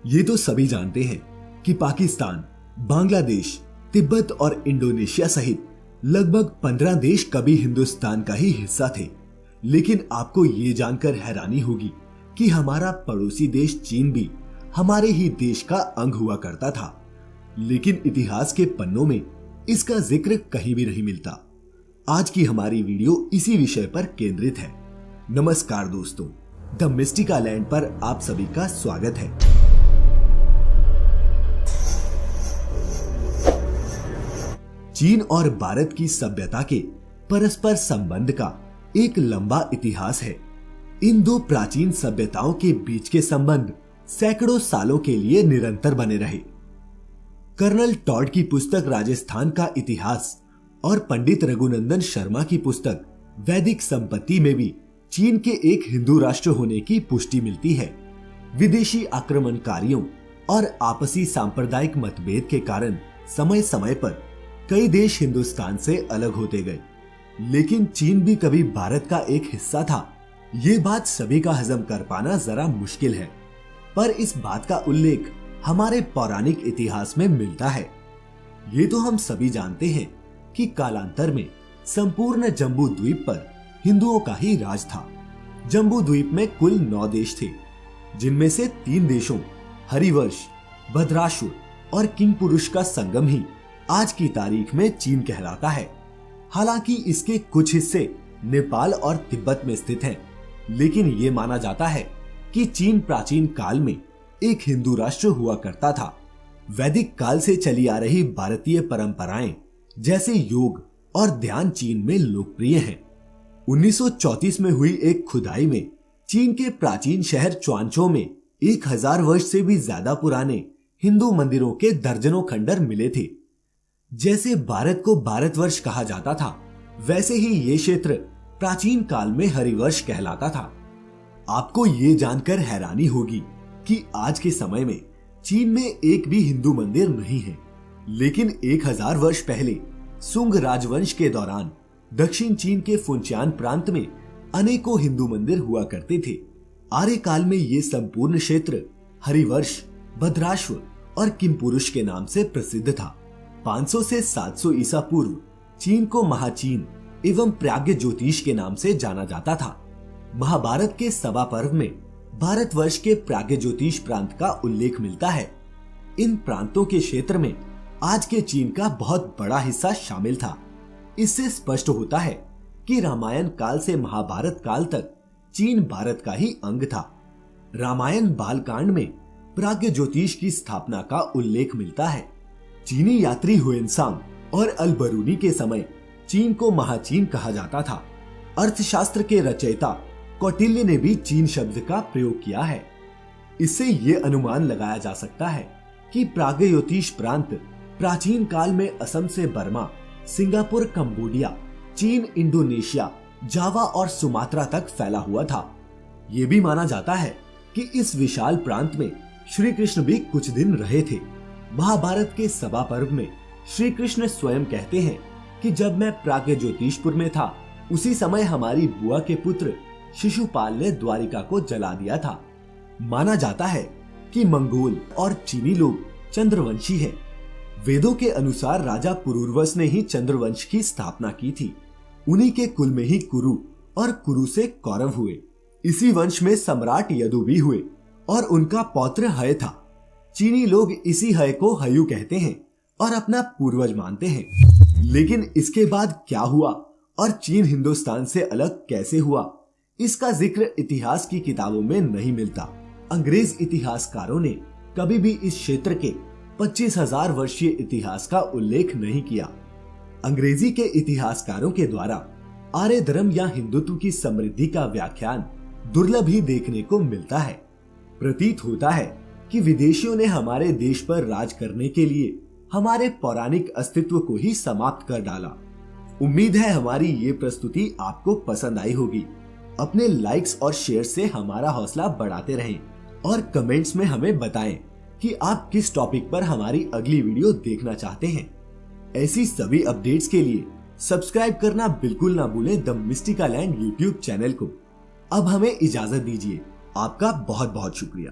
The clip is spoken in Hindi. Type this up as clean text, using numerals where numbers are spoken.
ये तो सभी जानते हैं कि पाकिस्तान, बांग्लादेश, तिब्बत और इंडोनेशिया सहित लगभग 15 देश कभी हिंदुस्तान का ही हिस्सा थे। लेकिन आपको ये जानकर हैरानी होगी कि हमारा पड़ोसी देश चीन भी हमारे ही देश का अंग हुआ करता था, लेकिन इतिहास के पन्नों में इसका जिक्र कहीं भी नहीं मिलता। आज की हमारी वीडियो इसी विषय पर केंद्रित है। नमस्कार दोस्तों, द मिस्टिका लैंड पर आप सभी का स्वागत है। चीन और भारत की सभ्यता के परस्पर संबंध का एक लंबा इतिहास है। इन दो प्राचीन सभ्यताओं के बीच के संबंध सैकड़ों सालों के लिए निरंतर बने रहे। कर्नल टॉड की पुस्तक राजस्थान का इतिहास और पंडित रघुनंदन शर्मा की पुस्तक वैदिक संपत्ति में भी चीन के एक हिंदू राष्ट्र होने की पुष्टि मिलती है। विदेशी आक्रमणकारियों और आपसी सांप्रदायिक मतभेद के कारण समय समय पर कई देश हिंदुस्तान से अलग होते गए, लेकिन चीन भी कभी भारत का एक हिस्सा था। ये बात सभी का हजम कर पाना जरा मुश्किल है, पर इस बात का उल्लेख हमारे पौराणिक इतिहास में मिलता है। ये तो हम सभी जानते हैं कि कालांतर में संपूर्ण जम्बू द्वीप पर हिंदुओं का ही राज था। जम्बू द्वीप में कुल 9 देश थे, जिनमें से 3 देशों हरिवंश, भद्रासुर और किंगपुरुष का संगम ही आज की तारीख में चीन कहलाता है। हालांकि इसके कुछ हिस्से नेपाल और तिब्बत में स्थित हैं, लेकिन ये माना जाता है कि चीन प्राचीन काल में एक हिंदू राष्ट्र हुआ करता था। वैदिक काल से चली आ रही भारतीय परंपराएं जैसे योग और ध्यान चीन में लोकप्रिय हैं। 1934 में हुई एक खुदाई में चीन के प्राचीन शहर च्वांचो में 1000 वर्ष से भी ज्यादा पुराने हिंदू मंदिरों के दर्जनों खंडर मिले थे। जैसे भारत को भारतवर्ष कहा जाता था, वैसे ही ये क्षेत्र प्राचीन काल में हरिवर्ष कहलाता था। आपको ये जानकर हैरानी होगी कि आज के समय में चीन में एक भी हिंदू मंदिर नहीं है, लेकिन 1000 वर्ष पहले सुंग राजवंश के दौरान दक्षिण चीन के फुनचान प्रांत में अनेकों हिंदू मंदिर हुआ करते थे। आर्य काल में ये संपूर्ण क्षेत्र हरिवर्ष, भद्रासुर और किंपुरुष के नाम से प्रसिद्ध था। 500 से 700 ईसा पूर्व चीन को महाचीन एवं प्राग्ञ ज्योतिष के नाम से जाना जाता था। महाभारत के सभा पर्व में भारतवर्ष के प्राग्ञ ज्योतिष प्रांत का उल्लेख मिलता है। इन प्रांतों के क्षेत्र में आज के चीन का बहुत बड़ा हिस्सा शामिल था। इससे स्पष्ट होता है कि रामायण काल से महाभारत काल तक चीन भारत का ही अंग था। रामायण बालकांड में प्राग्ञ ज्योतिष की स्थापना का उल्लेख मिलता है। चीनी यात्री हुएनसांग और अलबरूनी के समय चीन को महाचीन कहा जाता था। अर्थशास्त्र के रचयिता कौटिल्य ने भी चीन शब्द का प्रयोग किया है। इससे ये अनुमान लगाया जा सकता है कि प्राग्ज्योतिष प्रांत प्राचीन काल में असम से बर्मा, सिंगापुर, कंबोडिया, चीन, इंडोनेशिया, जावा और सुमात्रा तक फैला हुआ था। ये भी माना जाता है कि इस विशाल प्रांत में श्री कृष्ण भी कुछ दिन रहे थे। महाभारत के सभा पर्व में श्री कृष्ण स्वयं कहते हैं कि जब मैं प्राग्ञ ज्योतिषपुर में था, उसी समय हमारी बुआ के पुत्र शिशुपाल ने द्वारिका को जला दिया था। माना जाता है कि मंगोल और चीनी लोग चंद्रवंशी हैं। वेदों के अनुसार राजा पुरुरवस ने ही चंद्रवंश की स्थापना की थी। उन्हीं के कुल में ही कुरु और कुरु से कौरव हुए। इसी वंश में सम्राट यदु भी हुए और उनका पौत्र हय था। चीनी लोग इसी हय को हयु कहते हैं और अपना पूर्वज मानते हैं। लेकिन इसके बाद क्या हुआ और चीन हिंदुस्तान से अलग कैसे हुआ, इसका जिक्र इतिहास की किताबों में नहीं मिलता। अंग्रेज इतिहासकारों ने कभी भी इस क्षेत्र के 25,000 वर्षीय इतिहास का उल्लेख नहीं किया। अंग्रेजी के इतिहासकारों के द्वारा आर्य धर्म या हिंदुत्व की समृद्धि का व्याख्यान दुर्लभ ही देखने को मिलता है। प्रतीत होता है कि विदेशियों ने हमारे देश पर राज करने के लिए हमारे पौराणिक अस्तित्व को ही समाप्त कर डाला। उम्मीद है हमारी ये प्रस्तुति आपको पसंद आई होगी। अपने लाइक्स और शेयर से हमारा हौसला बढ़ाते रहें और कमेंट्स में हमें बताएं कि आप किस टॉपिक पर हमारी अगली वीडियो देखना चाहते हैं। ऐसी सभी अपडेट्स के लिए सब्सक्राइब करना बिल्कुल ना भूलें the Mystica land YouTube channel को। अब हमें इजाजत दीजिए। आपका बहुत बहुत शुक्रिया।